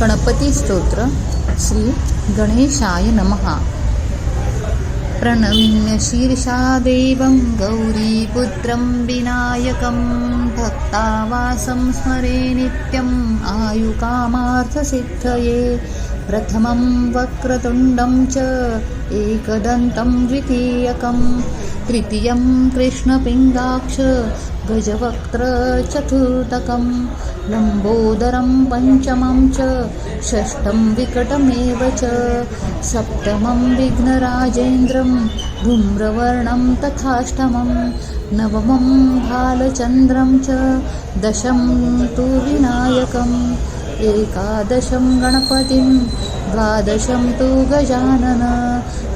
गणपती स्तोत्र. श्री गणेशाय नमः. प्रणम्य शीर्षा देवं गौरीपुत्रं विनायकं भक्तावासं स्मरे नित्यम् आयुकामार्थसिद्धये. प्रथमं वक्रतुण्डं च एकदन्तं द्वितीयकं तृतीयं कृष्णपिङ्गाक्ष गजवक्त्र चतुर्थकं लम्बोदरं पञ्चमं च षष्ठं विकटमेव च सप्तमं विघ्नराजेन्द्रं धूम्रवर्णं तथाष्टमं नवमं भालचन्द्रं च दशं तु विनायकम् एकादशं गणपतिं द्वादशं तु गजानन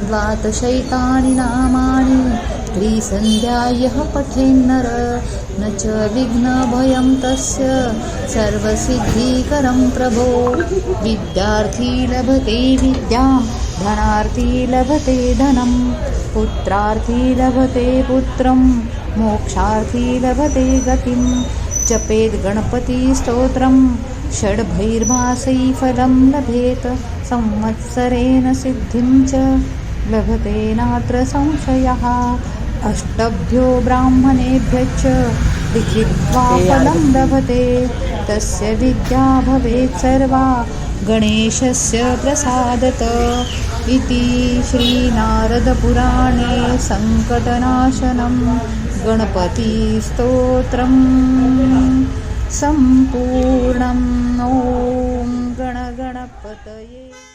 द्वादशैतानि नामानि त्रिसन्ध्यायः पठेन्नर न च विघ्नभयं तस्य सर्वसिद्धिकरं प्रभो. विद्यार्थी लभते विद्यां धनार्थी लभते धनं पुत्रार्थी लभते पुत्रं मोक्षार्थी लभते गतिं. जपेद् गणपतिस्तोत्रं षड्भैर्मासै फलं लभेत संवत्सरेण सिद्धिं च लभते नात्र संशयः. अष्टभ्यो ब्राह्मणेभ्यश्च लिखित्वा फलं लभते तस्य विद्या भवेत् सर्वा गणेशस्य प्रसादत इति श्रीनारदपुराणे सङ्कटनाशनं गणपतिस्तोत्रं सम्पूर्णम्. ॐ गणगणपतये